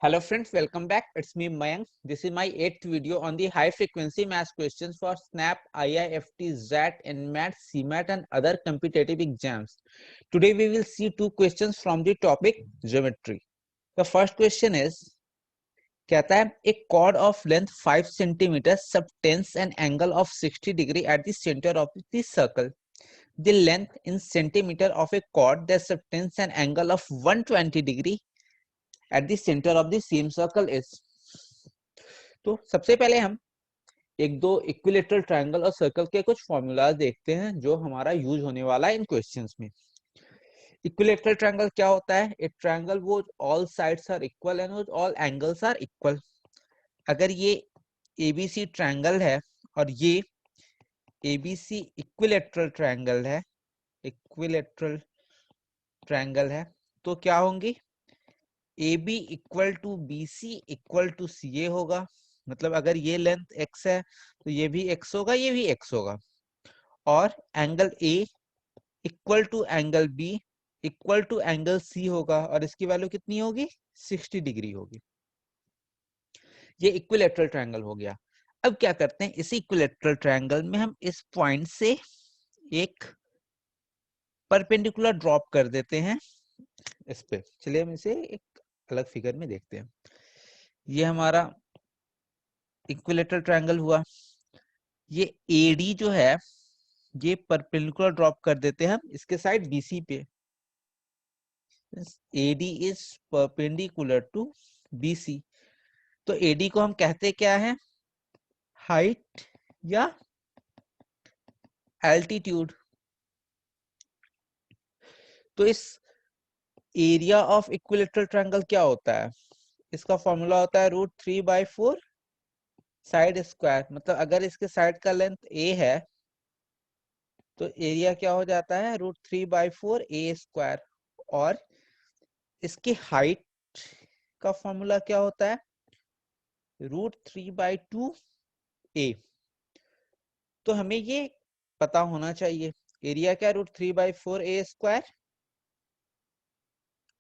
Hello friends, welcome back. It's me Mayank. This is my 8th video on the high frequency math questions for SNAP, IIFT, ZAT, NMAT, CMAT and other competitive exams. Today we will see two questions from the topic geometry. The first question is, कहता है a chord of length 5 cm subtends an angle of 60 degree at the center of the circle. The length in centimeter of a chord that subtends an angle of 120 degree at the center of the same circle is. तो सबसे पहले हम एक दो equilateral triangle और circle के कुछ formulas देखते हैं जो हमारा यूज होने वाला है इन क्वेश्चंस में. इक्विलेटरल ट्रायंगल क्या होता है? ए ट्रायंगल वो all sides are equal and all angles are equal. अगर ये एबीसी ट्रायंगल है और ये एबीसी इक्विलेटरल ट्रायंगल है तो क्या होंगे? AB equal to BC equal to CA होगा. मतलब अगर ये लेंथ x है तो ये भी x होगा, ये भी x होगा. और angle A equal to angle B equal to angle C होगा और इसकी वैल्यू कितनी होगी? 60 डिग्री होगी. ये इक्विलेटरल ट्रायंगल हो गया. अब क्या करते हैं, इसी इक्विलेटरल ट्रायंगल में हम इस पॉइंट से एक परपेंडिकुलर ड्रॉप कर देते हैं इस पे. चलिए हम इसे एक अलग फिगर में देखते हैं. ये हमारा इक्विलेटरल ट्रायंगल हुआ. ये AD जो है ये परपेंडिकुलर ड्रॉप कर देते हैं हम इसके साइड BC पे. AD is perpendicular to BC. तो AD को हम कहते क्या है? हाइट या एल्टीट्यूड. तो इस एरिया ऑफ इक्विलेटरल ट्रायंगल क्या होता है? इसका फॉर्मूला होता है √3/4 साइड स्क्वायर. मतलब अगर इसके साइड का लेंथ A है तो एरिया क्या हो जाता है? √3/4 A स्क्वायर. और इसकी हाइट का फॉर्मूला क्या होता है? √3/2 A. तो हमें ये पता होना चाहिए. एरिया क्या? √3/4 A स्क्वायर.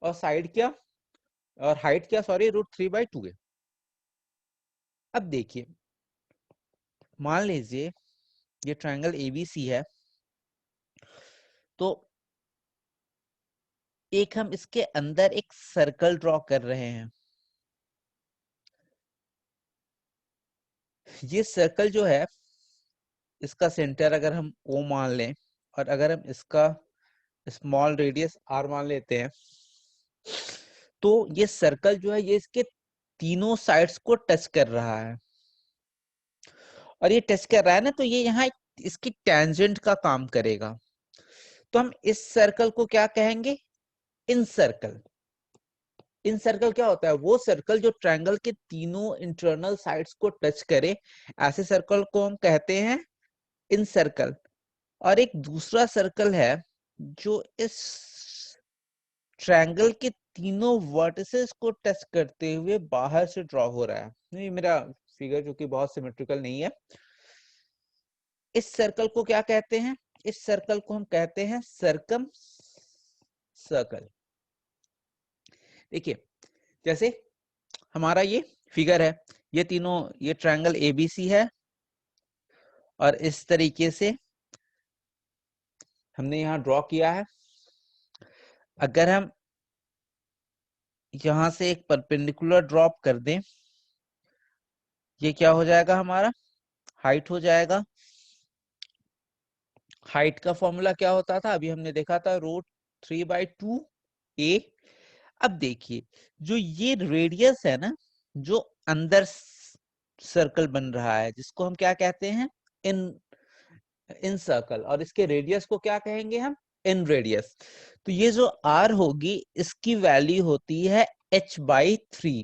और साइड क्या? और हाइट क्या? Sorry, √3/2 A. अब देखिए, मान लीजिए ये ट्रायंगल ABC है तो एक हम इसके अंदर एक सर्कल ड्रॉ कर रहे हैं. ये सर्कल जो है इसका सेंटर अगर हम O मान लें और अगर हम इसका स्मॉल रेडियस R मान लेते हैं तो ये सर्कल जो है ये इसके तीनों साइड्स को टच कर रहा है. और ये टच कर रहा है ना, तो ये यहाँ इसकी टेंजेंट का काम करेगा. तो हम इस सर्कल को क्या कहेंगे? इन सर्कल. इन सर्कल क्या होता है? वो सर्कल जो ट्रायंगल के तीनों इंटरनल साइड्स को टच करे. ऐसे सर्कल को हम कहते हैं इन सर्कल. और एक दूसरा सर्कल है जो इस ट्रायंगल के तीनों वर्टिसेस को टच करते हुए बाहर से ड्रॉ हो रहा है. नहीं, मेरा फिगर जो कि बहुत सिमेट्रिकल नहीं है. इस सर्कल को क्या कहते हैं? इस सर्कल को हम कहते हैं सर्कम सर्कल. देखिए, जैसे हमारा ये फिगर है, ये तीनों, ये ट्रायंगल ABC है और इस तरीके से हमने यहाँ ड्रॉ किया है. अगर हम यहां से एक परपेंडिकुलर ड्रॉप कर दें, ये क्या हो जाएगा? हमारा हाइट हो जाएगा. हाइट का फॉर्मूला क्या होता था? अभी हमने देखा था √3/2 A. अब देखिए, जो ये रेडियस है ना, जो अंदर सर्कल बन रहा है जिसको हम क्या कहते हैं? इन सर्कल. और इसके रेडियस को क्या कहेंगे हम? इन रेडियस. तो ये जो R होगी इसकी वैल्यू होती है h/3.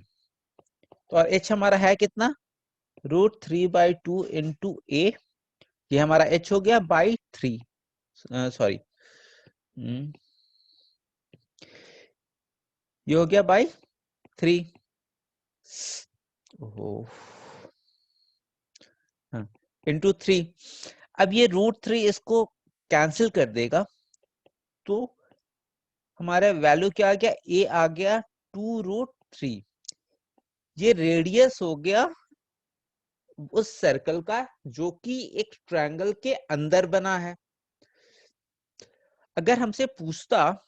तो और h हमारा है कितना? √3/2 इंटू A. ये हमारा h हो गया बाई 3. सॉरी, ये हो गया बाई 3. इंटू 3. अब ये √3 इसको कैंसिल कर देगा तो हमारा वैल्यू क्या आ गया? A आ गया 2√3. ये रेडियस हो गया उस सर्कल का जो कि एक ट्रायंगल के अंदर बना है। अगर हमसे पूछता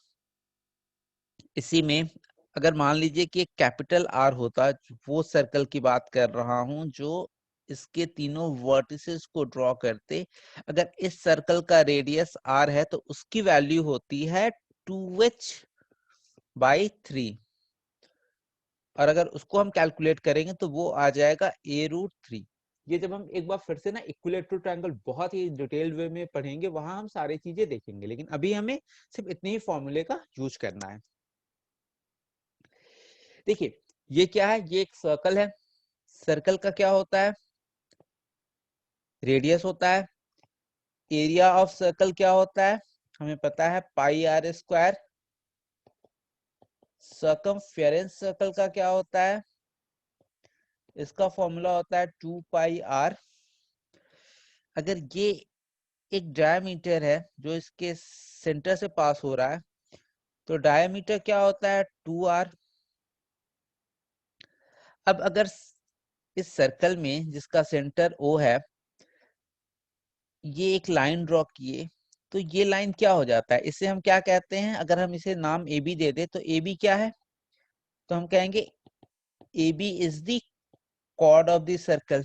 इसी में, अगर मान लीजिए कि एक कैपिटल आर होता, वो सर्कल की बात कर रहा हूं जो इसके तीनों वर्टिसेस को ड्रॉ करते, अगर इस सर्कल का रेडियस आर है तो उसकी वैल्यू होती है 2h/3, और अगर उसको हम कैलकुलेट करेंगे तो वो आ जाएगा a√3। ये जब हम एक बार फिर से ना इक्विलेटरल ट्रायंगल बहुत ही डिटेल्ड वे में पढ़ेंगे, वहां हम सारी चीजें देखेंगे, लेकिन अभी हमें सिर्फ इतने ही फॉर्मूले का यूज करना है। देखिए ये क्या है, ये एक सर्कल है। सर्कल का क्या होता है, रेडियस होता है। एरिया ऑफ सर्कल क्या होता है, हमें पता है πr²। सर्कमफेरेंस सर्कल का क्या होता है, इसका फॉर्मूला होता है 2πr। अगर ये एक डायमीटर है जो इसके सेंटर से पास हो रहा है, तो डायमीटर क्या होता है 2r। अब अगर इस सर्कल में जिसका सेंटर O है, ये एक लाइन ड्रॉ किए, तो ये लाइन क्या हो जाता है, इसे हम क्या कहते हैं, अगर हम इसे नाम AB दे दे तो AB क्या है, तो हम कहेंगे AB is the chord of the circle।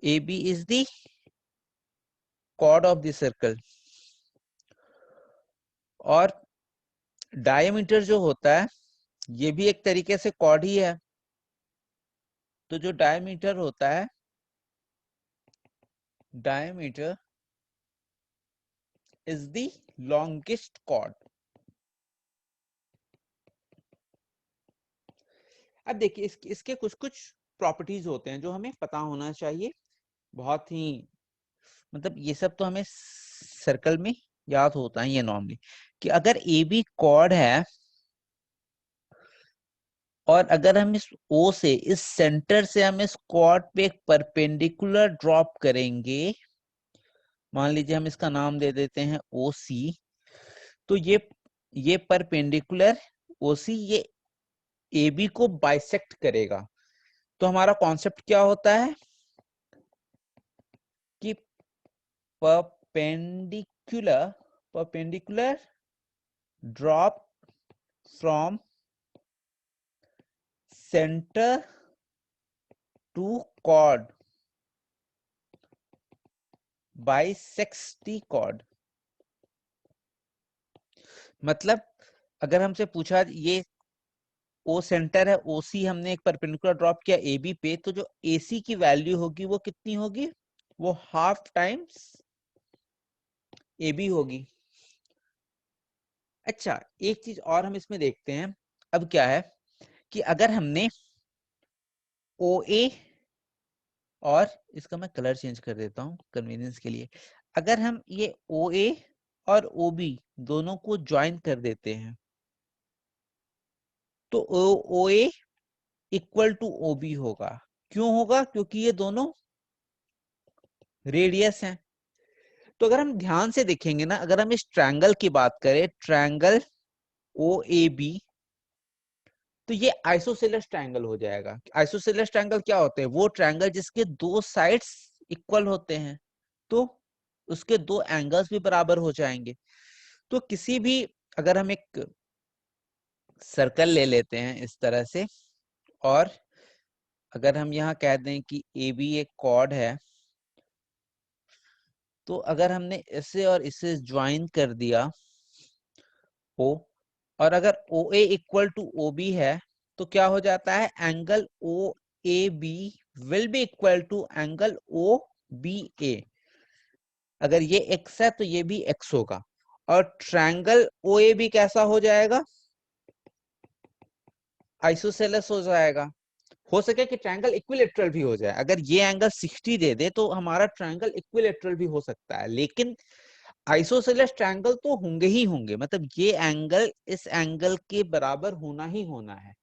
AB is the chord of the circle। और डायमीटर जो होता है ये भी एक तरीके से chord ही है। तो जो डायमीटर होता है, diameter is the longest chord। अब देखिए इसके कुछ कुछ प्रॉपर्टीज होते हैं जो हमें पता होना चाहिए। बहुत ही मतलब ये सब तो हमें सर्कल में याद होता है ये नॉर्मली, कि अगर ए बी कॉर्ड है और अगर हम इस ओ से, इस सेंटर से हम इस कॉर्ड पे एक परपेंडिकुलर ड्रॉप करेंगे, मान लीजिए हम इसका नाम दे देते हैं ओ सी, तो ये परपेंडिकुलर ओ सी ये ए बी को बाइसेक्ट करेगा। तो हमारा कॉन्सेप्ट क्या होता है कि perpendicular drop from centre to chord bisects the chord. मतलब अगर हमसे पूछा ये ओ सेंटर है, ओ सी हमने एक परपेंडिकुलर ड्रॉप किया ए बी पे, तो जो ए सी की वैल्यू होगी वो कितनी होगी, वो हाफ टाइम्स ए बी होगी। अच्छा एक चीज और हम इसमें देखते हैं। अब क्या है कि अगर हमने ओ ए, और इसका मैं कलर चेंज कर देता हूँ कन्वीनियंस के लिए, अगर हम ये ओ ए और ओ बी दोनों को ज्वाइन कर देते हैं, तो ओ A equal to O B होगा। क्यों होगा, क्योंकि ये दोनों रेडियस हैं। तो अगर हम ध्यान से देखेंगे ना, अगर हम इस ट्रायंगल की बात करें, ट्रायंगल ओ ए बी, तो ये आइसोसेलेस ट्रायंगल हो जाएगा। आइसोसेलेस ट्रायंगल क्या होते हैं, वो ट्रायंगल जिसके दो साइड्स इक्वल होते हैं, तो उसके दो एंगल्स भी बराबर हो जाएंगे। तो किसी भी, अगर हम एक सर्कल ले लेते हैं इस तरह से, और अगर हम यहाँ कह दें कि ए बी एक कॉर्ड है, तो अगर हमने इसे और इसे ज्वाइन कर दिया ओ, और अगर O A equal to O B है, तो क्या हो जाता है, angle O A B will be equal to angle O B A. अगर ये x है तो ये भी x होगा, और ट्रायंगल ओ ए बी कैसा हो जाएगा, आइसोसेलेस हो जाएगा। हो सके कि ट्रायंगल इक्विलेटरल भी हो जाए, अगर ये एंगल 60 दे दे तो हमारा ट्रायंगल इक्विलेटरल भी हो सकता है, लेकिन आइसोसेलेस ट्रायंगल तो होंगे ही होंगे, मतलब ये एंगल इस एंगल के बराबर होना ही होना है।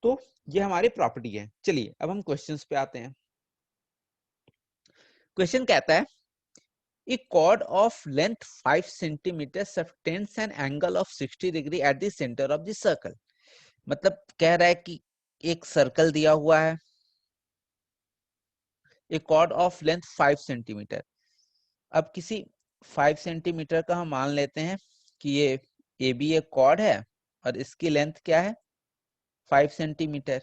तो ये हमारी प्रॉपर्टी है। चलिए अब हम क्वेश्चंस पे आते हैं। क्वेश्चन कहता है a chord of length 5 centimeters subtends an angle of 60 degree at the center of the circle। मतलब कह रहा है कि एक सर्कल दिया हुआ है, एक कॉर्ड ऑफ लेंथ 5 सेंटीमीटर। अब किसी 5 सेंटीमीटर का हम मान लेते हैं कि ये ए बी एक कॉर्ड है और इसकी लेंथ क्या है 5 सेंटीमीटर।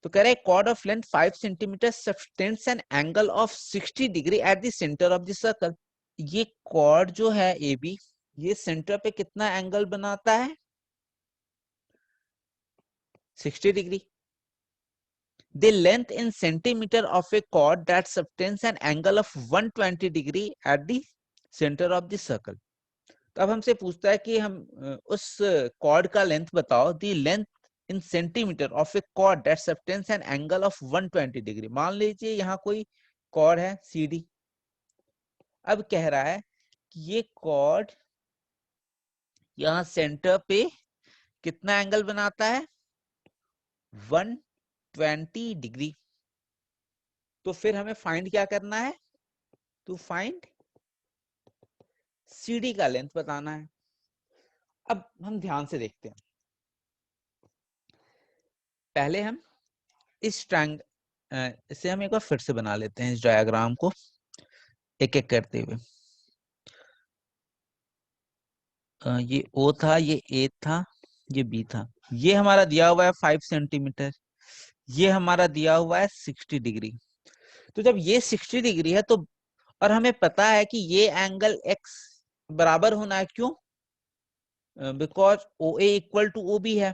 तो कह रहे हैं chord of length 5 centimetre subtends an angle of 60 degree at the centre of the circle. ये कॉर्ड जो है ए बी, ये सेंटर पे कितना एंगल बनाता है 60 degree. The length in centimeter of a chord that subtends an angle of 120 degree at the center of the circle। तो अब हमसे पूछता है कि हम उस कॉर्ड का लेंथ बताओ। The length in centimetre of a chord that subtends an angle of 120 degree. मान लीजिए यहाँ कोई कॉर्ड है सी डी। अब कह रहा है कि ये कॉर्ड यहाँ सेंटर पे कितना एंगल बनाता है 120 डिग्री। तो फिर हमें फाइंड क्या करना है, टू फाइंड सीडी का लेंथ बताना है। अब हम ध्यान से देखते हैं। पहले हम इस इसे हम एक बार फिर से बना लेते हैं, इस डायग्राम को एक एक करते हुए। ये ओ था, ये ए था, ये बी था। ये हमारा दिया हुआ है 5 सेंटीमीटर, ये हमारा दिया हुआ है 60 डिग्री। तो जब ये 60 डिग्री है तो, और हमें पता है कि ये एंगल एक्स बराबर होना है, क्यों? Because O A equal to O B है।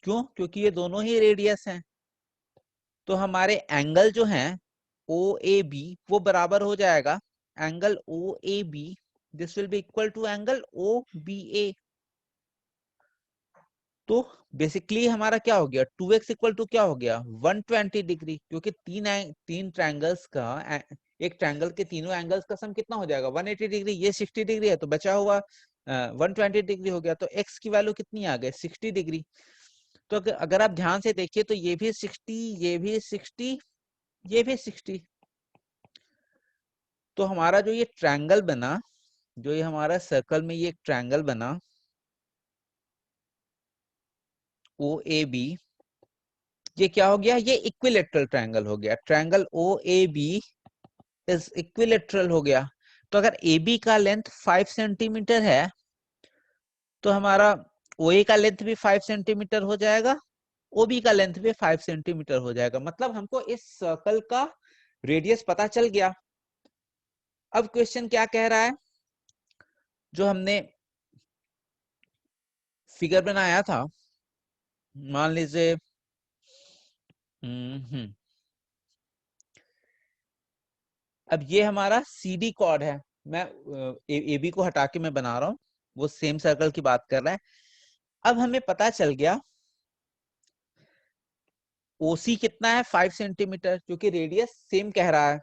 क्यों? क्योंकि ये दोनों ही रेडियस हैं। तो हमारे एंगल जो हैं ओ ए बी वो बराबर हो जाएगा angle O A B, this will be equal to angle O B A. तो बेसिकली हमारा क्या हो गया 2x इक्वल टू क्या हो गया 120 डिग्री, क्योंकि तीन ट्रायंगल्स का, एक ट्रायंगल के तीनों एंगल्स का सम कितना हो जाएगा 180 डिग्री। ये 60 डिग्री है तो बचा हुआ 120 डिग्री हो गया। तो x की वैल्यू कितनी आ गई 60 डिग्री। तो अगर आप ध्यान से देखिए तो ये भी 60, ये भी 60, ये भी 60। तो हमारा जो ये ट्रायंगल बना, जो ये हमारा सर्कल में ये एक ट्रायंगल बना ओ ए बी, ये क्या हो गया, ये इक्विलेटरल ट्रायंगल हो गया। Triangle O A B is equilateral हो गया। तो अगर ए बी का लेंथ 5 सेंटीमीटर है तो हमारा ओ ए का लेंथ भी 5 सेंटीमीटर हो जाएगा, ओ बी का लेंथ भी 5 सेंटीमीटर हो जाएगा। मतलब हमको इस सर्कल का रेडियस पता चल गया। अब क्वेश्चन क्या कह रहा है, जो हमने फिगर बनाया था, मान लीजिए अब ये हमारा सी डी कॉर्ड है। मैं ए बी को हटा के मैं बना रहा हूं, वो सेम सर्कल की बात कर रहा है। अब हमें पता चल गया ओसी कितना है 5 सेंटीमीटर, क्योंकि रेडियस सेम कह रहा है,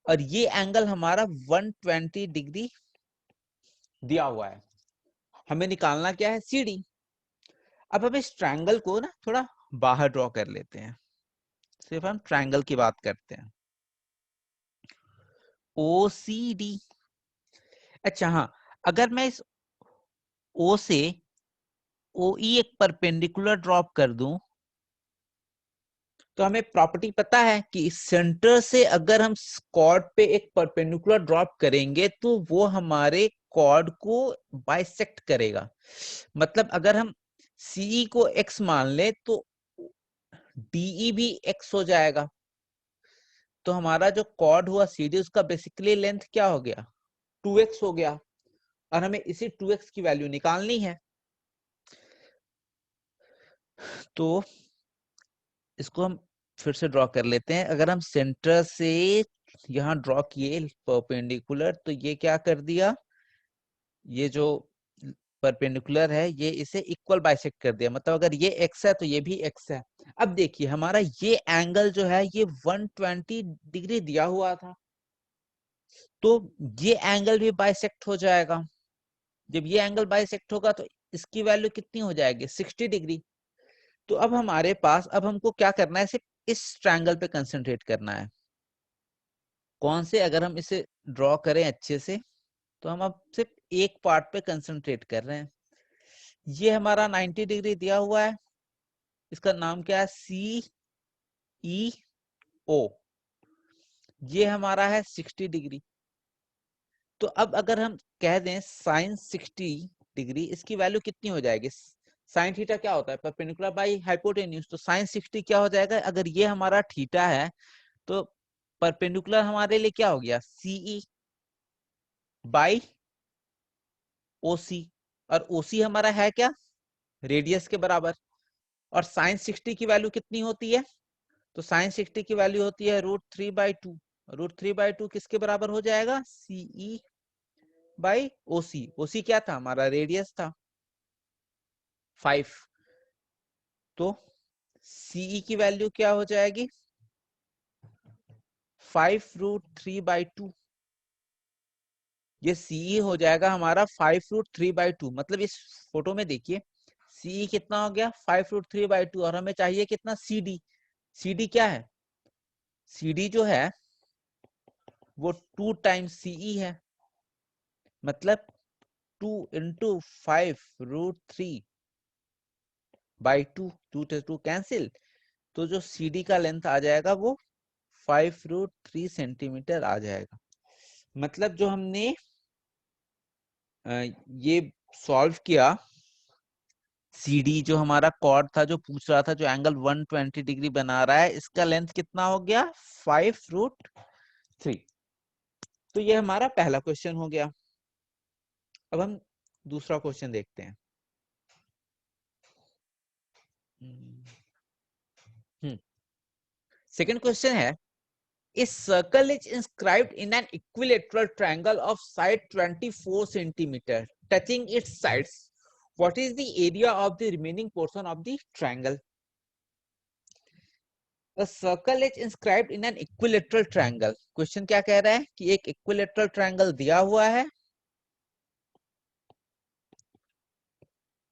और ये एंगल हमारा 120 डिग्री दिया हुआ है। हमें निकालना क्या है सीडी। अब हम इस ट्रायंगल को ना थोड़ा बाहर ड्रॉ कर लेते हैं, सिर्फ हम ट्रायंगल की बात करते हैं। ओ सी डी। अच्छा हाँ, अगर मैं इस ओ से ओ ई एक परपेंडिकुलर ड्रॉप कर दूं तो हमें प्रॉपर्टी पता है कि सेंटर से अगर हम कॉर्ड पे एक परपेंडिकुलर ड्रॉप करेंगे तो वो हमारे कॉर्ड को बाइसेक्ट करेगा। मतलब अगर हम सीई को x मान ले तो डीई भी x हो जाएगा। तो हमारा जो कॉर्ड हुआ सीडी उसका बेसिकली लेंथ क्या हो गया 2x हो गया, और हमें इसी 2x की वैल्यू निकालनी है। तो इसको हम फिर से ड्रॉ कर लेते हैं। अगर हम सेंटर से यहाँ ड्रॉ किए परपेंडिकुलर तो ये क्या कर दिया, ये जो परपेंडिकुलर है ये इसे इक्वल बाइसेक्ट कर दिया। मतलब अगर ये x है तो ये भी x है। अब देखिए हमारा ये एंगल जो है ये 120 डिग्री दिया हुआ था, तो ये एंगल भी बाइसेक्ट हो जाएगा। जब ये एंगल बाइसेक्ट होगा तो इसकी वैल्यू कितनी हो जाएगी 60 डिग्री। तो अब हमारे पास, अब हमको क्या करना है, सिर्फ इस ट्रायंगल पे कंसंट्रेट करना है। कौन से, अगर हम इसे ड्रॉ करें अच्छे से तो हम अब सिर्फ एक पार्ट पे कंसंट्रेट कर रहे हैं। ये हमारा 90 डिग्री दिया हुआ है, इसका नाम क्या है, CEO। ये हमारा है 60 डिग्री। तो अब अगर हम कह दें साइन 60 डिग्री, इसकी वैल्यू कितनी हो जाएगी? साइन थीटा क्या होता है, परपेंडिकुलर बाई हाइपोटेन्यूज। तो साइन 60 क्या हो जाएगा, अगर ये हमारा थीटा है तो परपेंडिकुलर हमारे लिए क्या हो गया, CE बाई OC। और OC हमारा है क्या, रेडियस के बराबर। और साइन 60 की वैल्यू कितनी होती है, तो साइन 60 की वैल्यू होती है √3/2। √3/2 किसके बराबर हो जाएगा, CE बाई OC। OC क्या था, हमारा रेडियस था 5। तो CE की वैल्यू क्या हो जाएगी, 5√3/2। ये CE हो जाएगा हमारा 5√3/2। मतलब इस फोटो में देखिए CE कितना हो गया, 5√3/2। और हमें चाहिए कितना, CD। CD क्या है, CD जो है वो 2 टाइम्स CE है। मतलब 2 × 5√3/2, 2 to 2 कैंसिल। तो जो CD का लेंथ आ जाएगा वो 5√3 सेंटीमीटर आ जाएगा। मतलब जो हमने ये सॉल्व किया, CD जो हमारा कॉर्ड था जो पूछ रहा था, जो एंगल 120 डिग्री बना रहा है, इसका लेंथ कितना हो गया, 5√3। तो ये हमारा पहला क्वेश्चन हो गया। अब हम दूसरा क्वेश्चन देखते हैं। सेकंड क्वेश्चन है, a circle is inscribed in an equilateral triangle of side 24 centimeter touching its sides. What is the area of the remaining portion of the triangle? A circle is inscribed in an equilateral triangle. Question क्या कह रहा है कि एक equilateral triangle दिया हुआ है।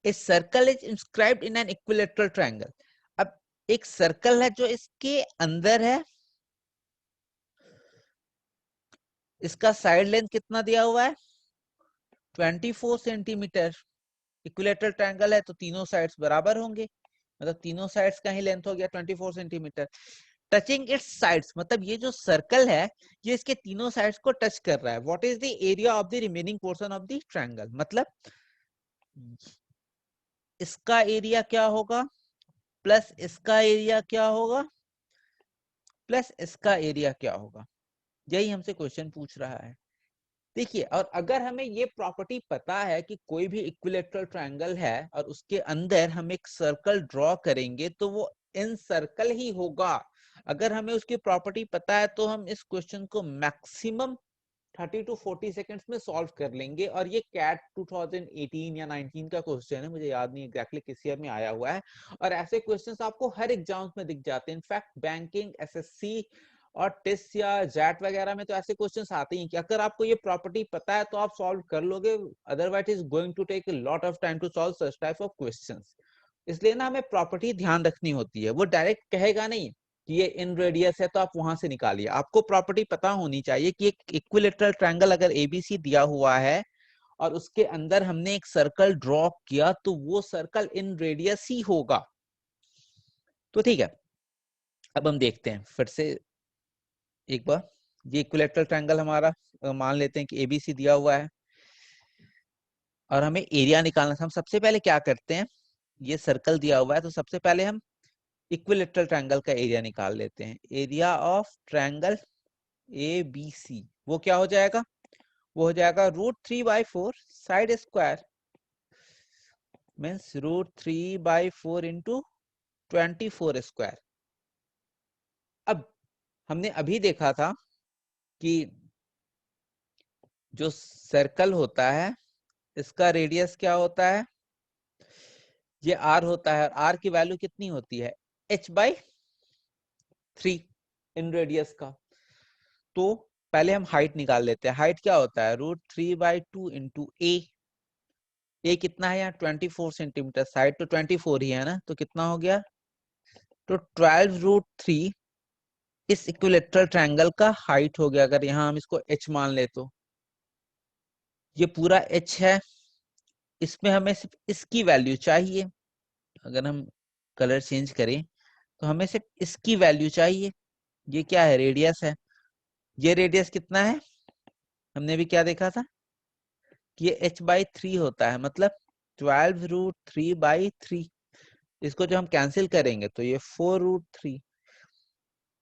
A circle is inscribed in an equilateral triangle. अब एक सर्कल है जो इसके अंदर है, इसका साइड लेंथ कितना दिया हुआ है, 24 सेंटीमीटर। इक्विलेटरल ट्रायंगल है तो तीनों साइड्स बराबर होंगे, मतलब तीनों साइड्स का ही लेंथ हो गया 24 सेंटीमीटर। टचिंग इट्स साइड्स, मतलब ये जो सर्कल है ये इसके तीनों साइड्स को टच कर रहा है। What is the area of the remaining portion of the triangle, मतलब इसका एरिया क्या होगा प्लस इसका एरिया क्या होगा प्लस इसका एरिया क्या होगा, यही हमसे क्वेश्चन पूछ रहा है। देखिए, और अगर हमें ये प्रॉपर्टी पता है कि कोई भी इक्विलेटरल ट्रायंगल है और उसके अंदर हम एक सर्कल ड्रॉ करेंगे तो वो इन सर्कल ही होगा। अगर हमें उसकी प्रॉपर्टी पता है तो हम इस क्वेश्चन को मैक्सिमम 30 to 40 सेकंड्स में सॉल्व कर लेंगे। और ये कैट 2018 या 19 का क्वेश्चन है, मुझे याद नहीं एग्जैक्टली किस ईयर में आया हुआ है। और ऐसे क्वेश्चंस आपको हर एग्जाम्स में दिख जाते हैं। इनफैक्ट बैंकिंग, एसएससी और टेस्ट या जैट वगैरह में तो ऐसे क्वेश्चंस आते हैं कि अगर आपको ये प्रॉपर्टी पता है तो आप सॉल्व कर लोगे, otherwise is going to take a lot of time to solve such type of questions. इसलिए ना हमें प्रॉपर्टी ध्यान रखनी होती है। वो डायरेक्ट कहेगा नहीं कि ये इन रेडियस है तो आप वहां से निकालिए। आपको प्रॉपर्टी पता होनी चाहिए कि एक इक्विलेटरल ट्रायंगल अगर एबीसी दिया हुआ है और उसके अंदर हमने एक सर्कल ड्रॉ किया तो वो सर्कल इन रेडियस ही होगा। तो ठीक है, अब हम देखते हैं फिर से एक बार। ये इक्विलेटरल ट्रायंगल हमारा मान लेते हैं कि एबीसी दिया हुआ है और हमें एरिया निकालना था। हम सबसे पहले क्या करते हैं, ये सर्कल दिया हुआ है तो सबसे पहले हम इक्विलेटरल ट्रायंगल का एरिया निकाल लेते हैं। एरिया ऑफ ट्रायंगल ABC वो क्या हो जाएगा, वो हो जाएगा √3/4 side square means √3/4 into 24 square. अब हमने अभी देखा था कि जो सर्कल होता है इसका रेडियस क्या होता है, ये R होता है। और R की वैल्यू कितनी होती है, h/3 इन रेडियस का। तो पहले हम हाइट निकाल लेते हैं। हाइट क्या होता है, √3/2 इंटू ए कितना है यहाँ 24 सेंटीमीटर, साइड तो 24 ही है ना, तो कितना हो गया, तो 12√3 इस इक्विलेटरल ट्रायंगल का हाइट हो गया। अगर यहाँ हम इसको h मान ले तो ये पूरा h है, इसमें हमें सिर्फ इसकी वैल्यू चाहिए। अगर हम कलर चेंज करें तो हमें सिर्फ इसकी वैल्यू चाहिए। ये क्या है, रेडियस है। ये रेडियस कितना है, हमने भी क्या देखा था कि ये h/3 होता है, मतलब 12√3/3। इसको जो हम कैंसिल करेंगे तो ये 4√3।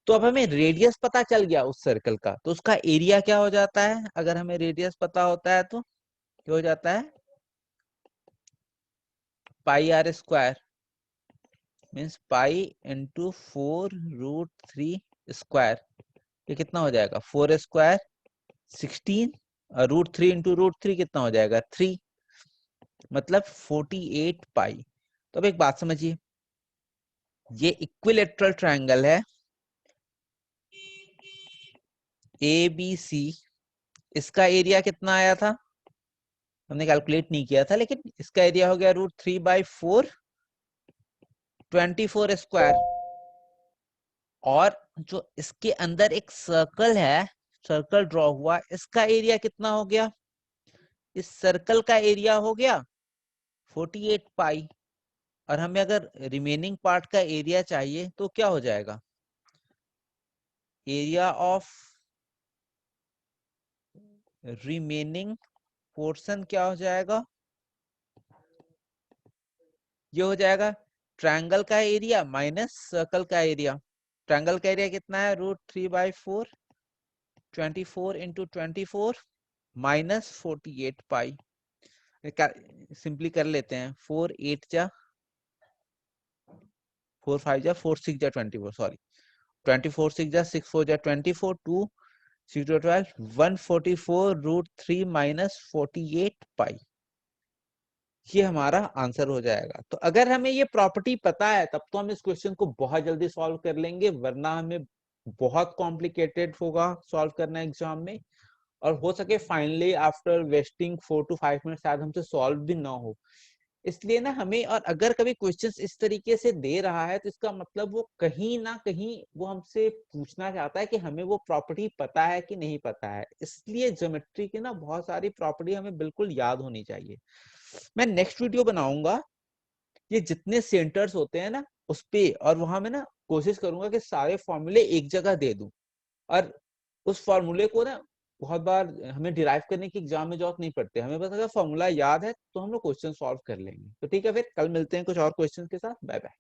तो अब हमें रेडियस पता चल गया उस सर्कल का, तो उसका एरिया क्या हो जाता है, अगर हमें रेडियस पता होता है तो क्या हो जाता है, πr² मीन्स π×4√3²। ये कितना हो जाएगा, 4² 16 और √3 × √3 कितना हो जाएगा, 3, मतलब 48π। तो अब एक बात समझिए, ये इक्विलेटरल ट्रायंगल है ABC। इसका एरिया कितना आया था, हमने कैलकुलेट नहीं किया था, लेकिन इसका एरिया हो गया √3/4 24²। और जो इसके अंदर एक सर्कल है, सर्कल ड्रॉ हुआ, इसका एरिया कितना हो गया, इस सर्कल का एरिया हो गया 48π। और हमें अगर रिमेनिंग पार्ट का एरिया चाहिए तो क्या हो जाएगा, एरिया ऑफ रिमेनिंग पोर्शन क्या हो जाएगा, ये हो जाएगा ट्रायंगल का एरिया माइनस सर्कल का एरिया। ट्रायंगल का एरिया कितना है, √3/4 24 × 24 माइनस 48π। सिंपली कर लेते हैं, 4 8 जा 4 5 जा 4 6 जा 24, सॉरी 24 6 जा 6 4 जा 24 2 6 2 12 144√3 माइनस 48π। ये हमारा आंसर हो जाएगा। तो अगर हमें ये प्रॉपर्टी पता है तब तो हम इस क्वेश्चन को बहुत जल्दी सॉल्व कर लेंगे, वरना हमें बहुत कॉम्प्लिकेटेड होगा सॉल्व करना एग्जाम में, और हो सके finally after wasting 4 to 5 minute शायद हमसे सॉल्व भी ना हो। इसलिए ना हमें, और अगर कभी क्वेश्चंस इस तरीके से दे रहा है तो इसका मतलब वो कहीं ना कहीं वो हमसे पूछना चाहता है कि हमें वो प्रॉपर्टी पता है कि नहीं पता है। इसलिए ज्योमेट्री की ना बहुत सारी प्रॉपर्टी हमें बिल्कुल याद होनी चाहिए। मैं नेक्स्ट वीडियो बनाऊंगा ये जितने सेंटर्स होते हैं ना उस पे, और वहां में ना कोशिश करूंगा कि सारे फॉर्मूले एक जगह दे दूं, और उस फॉर्मूले को ना बहुत बार हमें डिराइव करने की एग्जाम में जरूरत नहीं पड़ती, हमें बस अगर फॉर्मूला याद है तो हम लोग क्वेश्चन सॉल्व कर लेंगे। तो ठीक है, फिर कल मिलते हैं कुछ और क्वेश्चन के साथ। Bye bye.